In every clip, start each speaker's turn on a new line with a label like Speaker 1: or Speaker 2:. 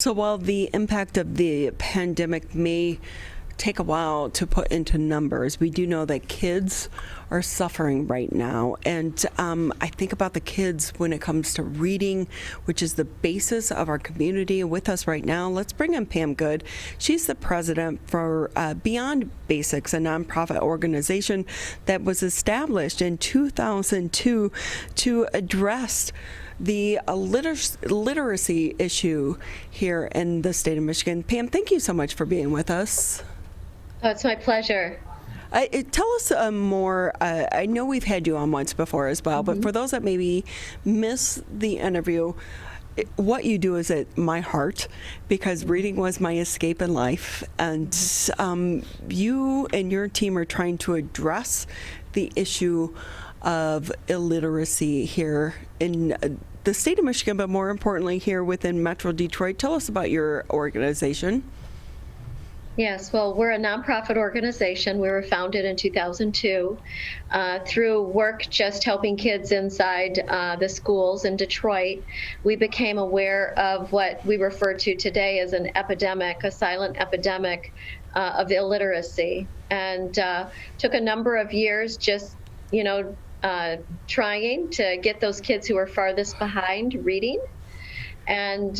Speaker 1: So while the impact of the pandemic may take a while to put into numbers, we do know that kids are suffering right now. And I think about the kids when it comes to reading, which is the basis of our community. With us right now, let's bring in Pam Good. She's the president for Beyond Basics, a nonprofit organization that was established in 2002 to address the literacy issue here in the state of Michigan. Pam, thank you so much for being with us.
Speaker 2: Oh, it's my pleasure.
Speaker 1: Tell us more. I know we've had you on once before as well, but for those that maybe miss the interview, what you do is at my heart, because reading was my escape in life. And you and your team are trying to address the issue of illiteracy here in the state of Michigan, but more importantly here within Metro Detroit. Tell us about your organization.
Speaker 2: Yes, well, we're a nonprofit organization. We were founded in 2002 through work just helping kids inside the schools in Detroit. We became aware of what we refer to today as an epidemic, a silent epidemic of illiteracy, and took a number of years just, trying to get those kids who are farthest behind reading. And,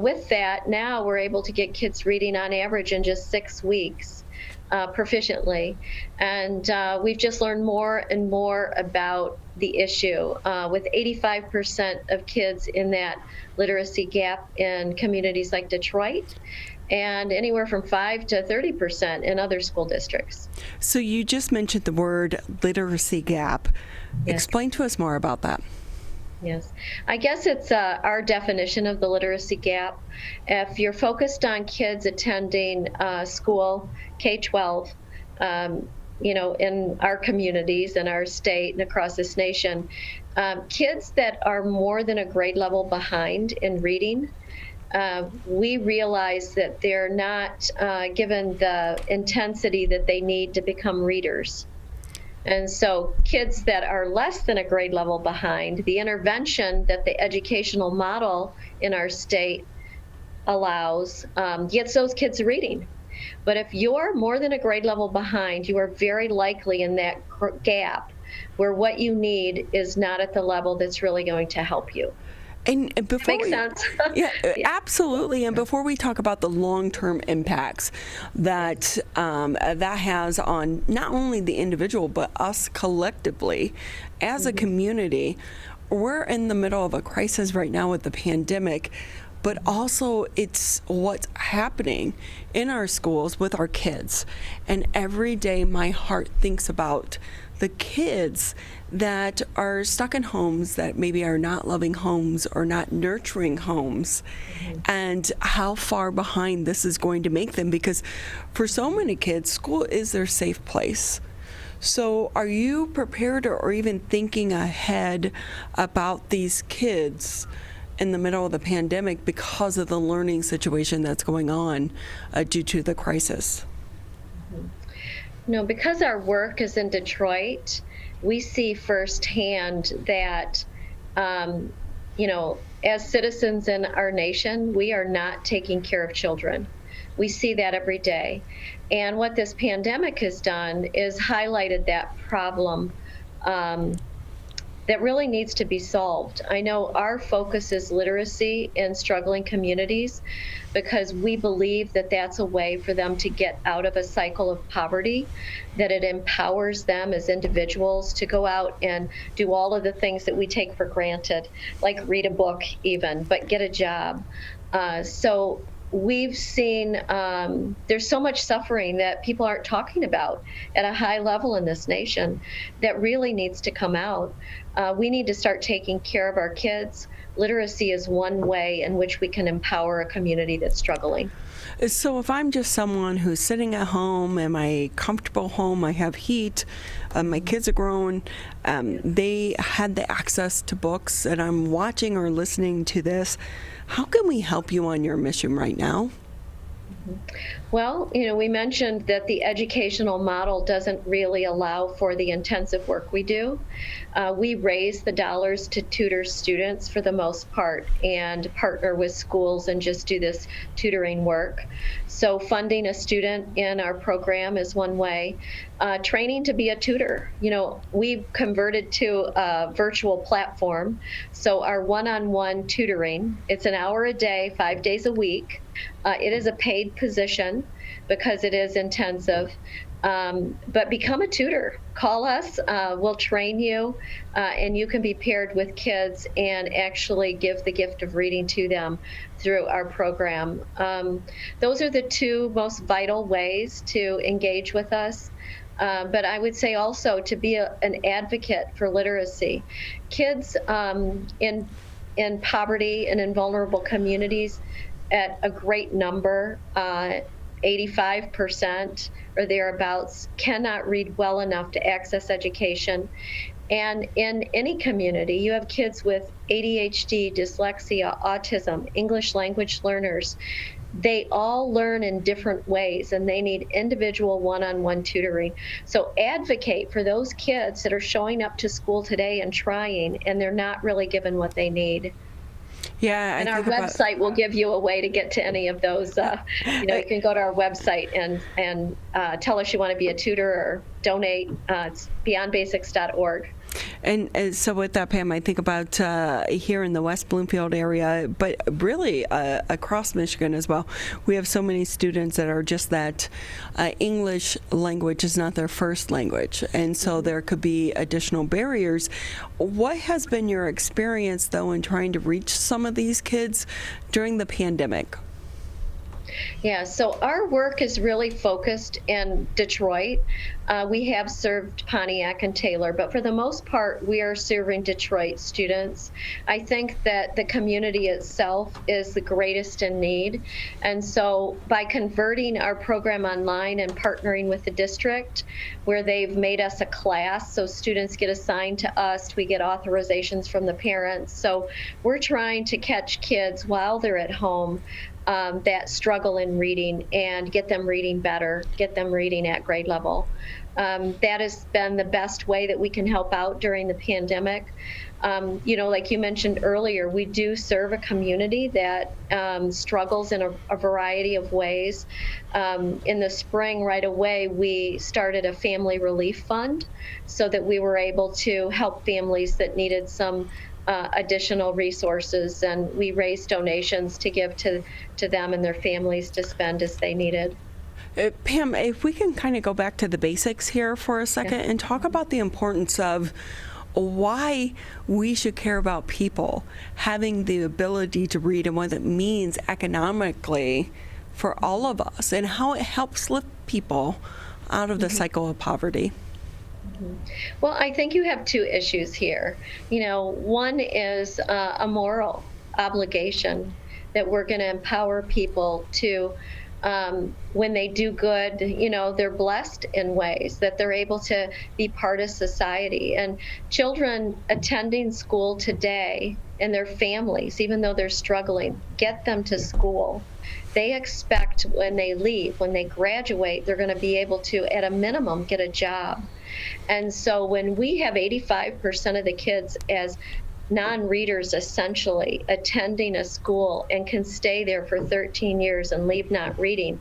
Speaker 2: with that, now we're able to get kids reading on average in just 6 weeks proficiently. And we've just learned more and more about the issue, with 85% of kids in that literacy gap in communities like Detroit, and anywhere from 5 to 30% in other school districts.
Speaker 1: So you just mentioned the word literacy gap.
Speaker 2: Yes.
Speaker 1: Explain to us more about that.
Speaker 2: Yes, I guess it's our definition of the literacy gap. If you're focused on kids attending school, K-12, in our communities, in our state, and across this nation, kids that are more than a grade level behind in reading, we realize that they're not given the intensity that they need to become readers. And so kids that are less than a grade level behind, the intervention that the educational model in our state allows gets those kids reading. But if you're more than a grade level behind, you are very likely in that gap where what you need is not at the level that's really going to help you.
Speaker 1: And before
Speaker 2: Makes sense.
Speaker 1: Yeah, absolutely. And before we talk about the long-term impacts that that has on not only the individual but us collectively as a community, we're in the middle of a crisis right now with the pandemic. But also it's what's happening in our schools with our kids. And every day my heart thinks about the kids that are stuck in homes that maybe are not loving homes or not nurturing homes, and how far behind this is going to make them, because for so many kids, school is their safe place. So are you prepared or even thinking ahead about these kids in the middle of the pandemic because of the learning situation that's going on due to the crisis?
Speaker 2: No, because our work is in Detroit, we see firsthand that, as citizens in our nation, we are not taking care of children. We see that every day. And what this pandemic has done is highlighted that problem that really needs to be solved. I know our focus is literacy in struggling communities because we believe that that's a way for them to get out of a cycle of poverty, that it empowers them as individuals to go out and do all of the things that we take for granted, like read a book even, but get a job. So we've seen there's so much suffering that people aren't talking about at a high level in this nation that really needs to come out. We need to start taking care of our kids. Literacy is one way in which we can empower a community that's struggling.
Speaker 1: So if I'm just someone who's sitting at home in my comfortable home, I have heat, my kids are grown, they had the access to books, and I'm watching or listening to this, how can we help you on your mission right now?
Speaker 2: Well, we mentioned that the educational model doesn't really allow for the intensive work we do. We raise the dollars to tutor students for the most part and partner with schools and just do this tutoring work. So, funding a student in our program is one way. Training to be a tutor. We've converted to a virtual platform. So, our one on one tutoring, it's an hour a day, 5 days a week. It is a paid position because it is intensive. But become a tutor. Call us. We'll train you, and you can be paired with kids and actually give the gift of reading to them through our program. Those are the two most vital ways to engage with us. But I would say also to be an advocate for literacy. Kids in poverty and in vulnerable communities at a great number, 85% or thereabouts, cannot read well enough to access education. And in any community, you have kids with ADHD, dyslexia, autism, English language learners. They all learn in different ways and they need individual one on one tutoring. So advocate for those kids that are showing up to school today and trying, and they're not really given what they need.
Speaker 1: Yeah,
Speaker 2: And our website will give you a way to get to any of those. You can go to our website and tell us you want to be a tutor or donate. It's beyondbasics.org.
Speaker 1: And so with that, Pam, I think about here in the West Bloomfield area, but really across Michigan as well. We have so many students that are just that English language is not their first language. And so there could be additional barriers. What has been your experience, though, in trying to reach some of these kids during the pandemic?
Speaker 2: Yeah, so our work is really focused in Detroit. We have served Pontiac and Taylor, but for the most part, we are serving Detroit students. I think that the community itself is the greatest in need. And so by converting our program online and partnering with the district, where they've made us a class, so students get assigned to us, we get authorizations from the parents. So we're trying to catch kids while they're at home that struggle in reading and get them reading better, get them reading at grade level. That has been the best way that we can help out during the pandemic. Like you mentioned earlier, we do serve a community that struggles in a variety of ways. In the spring, right away, we started a family relief fund so that we were able to help families that needed some additional resources, and we raised donations to give to them and their families to spend as they needed.
Speaker 1: Pam, if we can kind of go back to the basics here for a second and talk about the importance of why we should care about people having the ability to read and what it means economically for all of us and how it helps lift people out of the cycle of poverty.
Speaker 2: Well, I think you have two issues here. One is a moral obligation that we're going to empower people to, when they do good, they're blessed in ways that they're able to be part of society. And children attending school today and their families, even though they're struggling, get them to school. They expect when they leave, when they graduate, they're going to be able to, at a minimum, get a job. And so when we have 85% of the kids as non-readers essentially attending a school and can stay there for 13 years and leave not reading,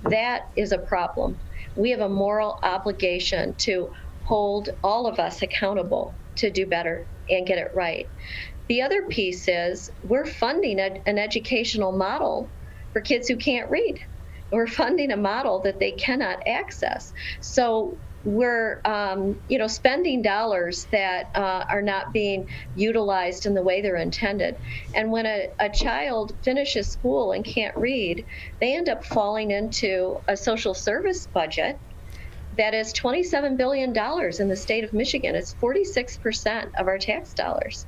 Speaker 2: that is a problem. We have a moral obligation to hold all of us accountable to do better and get it right. The other piece is we're funding an educational model for kids who can't read. We're funding a model that they cannot access. So we're spending dollars that are not being utilized in the way they're intended. And when a child finishes school and can't read, they end up falling into a social service budget that is $27 billion in the state of Michigan. It's 46% of our tax dollars.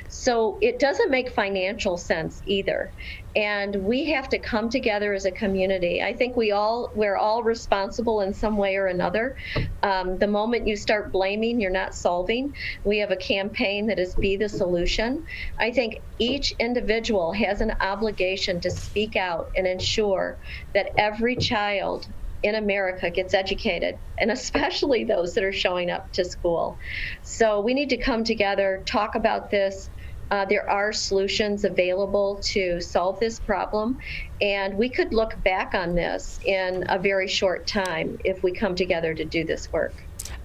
Speaker 2: So it doesn't make financial sense either. And we have to come together as a community. I think we're all responsible in some way or another. The moment you start blaming, you're not solving. We have a campaign that is Be the Solution. I think each individual has an obligation to speak out and ensure that every child in America gets educated, and especially those that are showing up to school. So we need to come together, talk about this. There are solutions available to solve this problem, and we could look back on this in a very short time if we come together to do this work.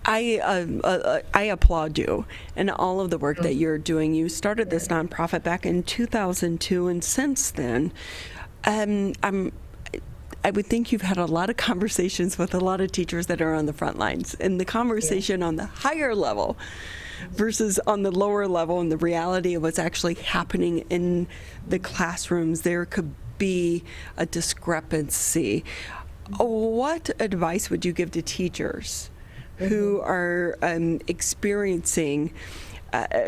Speaker 1: I applaud you and all of the work that you're doing. You started this nonprofit back in 2002, and since then, I would think you've had a lot of conversations with a lot of teachers that are on the front lines, and the conversation on the higher level versus on the lower level, and the reality of what's actually happening in the classrooms, there could be a discrepancy. What advice would you give to teachers who are experiencing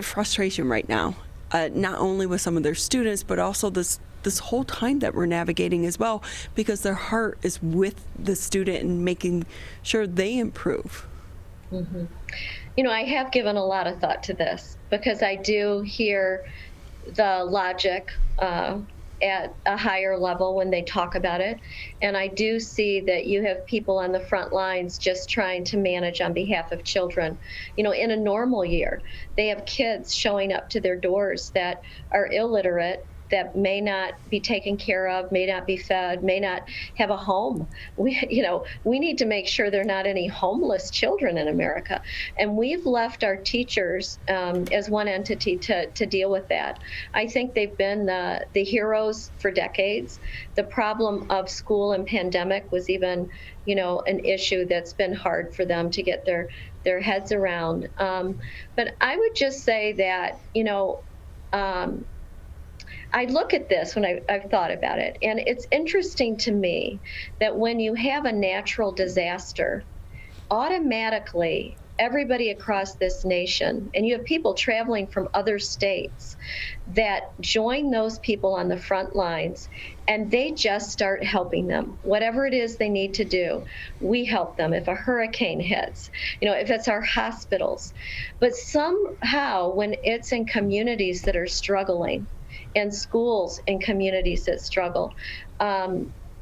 Speaker 1: frustration right now, not only with some of their students, but also this whole time that we're navigating as well, because their heart is with the student and making sure they improve?
Speaker 2: You know, I have given a lot of thought to this because I do hear the logic at a higher level when they talk about it. And I do see that you have people on the front lines just trying to manage on behalf of children. You know, in a normal year, they have kids showing up to their doors that are illiterate, that may not be taken care of, may not be fed, may not have a home. We need to make sure there are not any homeless children in America. And we've left our teachers as one entity to deal with that. I think they've been the heroes for decades. The problem of school and pandemic was even, an issue that's been hard for them to get their heads around. But I would just say that, I look at this when I've thought about it, and it's interesting to me that when you have a natural disaster, automatically everybody across this nation, and you have people traveling from other states that join those people on the front lines, and they just start helping them. Whatever it is they need to do, we help them. If a hurricane hits, if it's our hospitals. But somehow when it's in communities that are struggling, and schools and communities that struggle,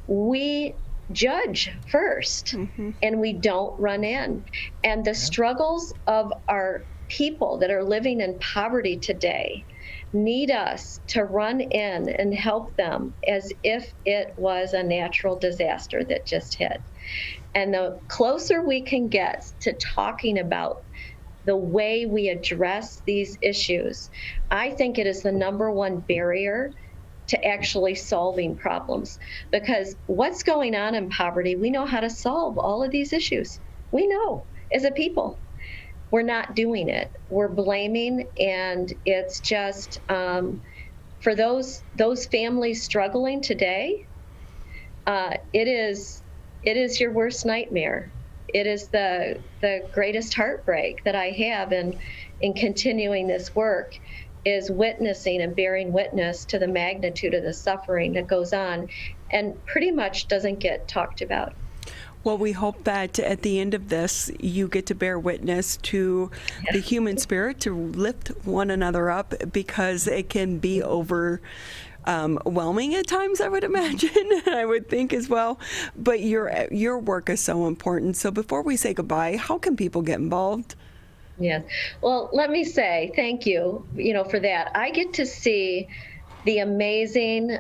Speaker 2: we judge first, and we don't run in. And the struggles of our people that are living in poverty today need us to run in and help them as if it was a natural disaster that just hit. And the closer we can get to talking about the way we address these issues, I think it is the number one barrier to actually solving problems. Because what's going on in poverty, we know how to solve all of these issues. We know as a people. We're not doing it. We're blaming, and it's just for those families struggling today, it is your worst nightmare. It is the greatest heartbreak that I have in continuing this work, is witnessing and bearing witness to the magnitude of the suffering that goes on and pretty much doesn't get talked about.
Speaker 1: Well, we hope that at the end of this, you get to bear witness to the human spirit, to lift one another up, because it can be overwhelming at times, I would imagine, I would think as well. But your work is so important. So before we say goodbye, how can people get involved?
Speaker 2: Yes. Well, let me say thank you, for that. I get to see the amazing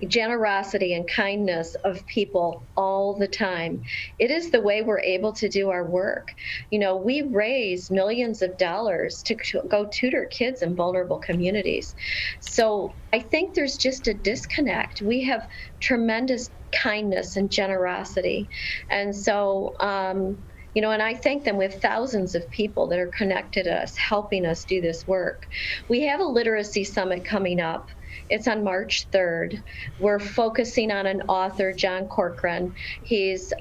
Speaker 2: generosity and kindness of people all the time. It is the way we're able to do our work. We raise millions of dollars to go tutor kids in vulnerable communities. So I think there's just a disconnect. We have tremendous kindness and generosity. And so, and I thank them. We have thousands of people that are connected to us, helping us do this work. We have a literacy summit coming up. It's on March 3rd. We're focusing on an author, John Corcoran. He's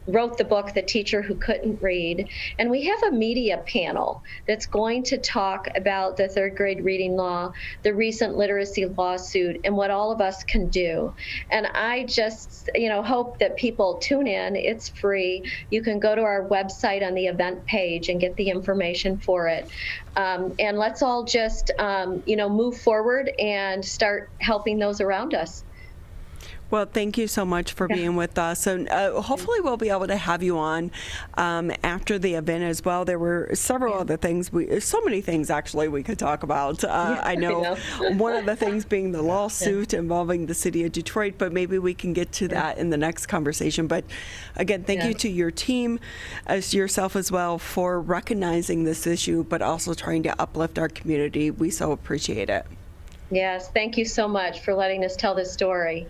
Speaker 2: wrote the book, The Teacher Who Couldn't Read. And we have a media panel that's going to talk about the third grade reading law, the recent literacy lawsuit, and what all of us can do. And I just, hope that people tune in. It's free. You can go to our website on the event page and get the information for it. And let's all just, move forward and start helping those around us.
Speaker 1: Well, thank you so much for being with us. And hopefully we'll be able to have you on after the event as well. There were several other things, so many things actually we could talk about. I know one of the things being the lawsuit involving the city of Detroit, but maybe we can get to that in the next conversation. But again, thank you to your team, as yourself as well, for recognizing this issue, but also trying to uplift our community. We so appreciate it.
Speaker 2: Yes, thank you so much for letting us tell this story.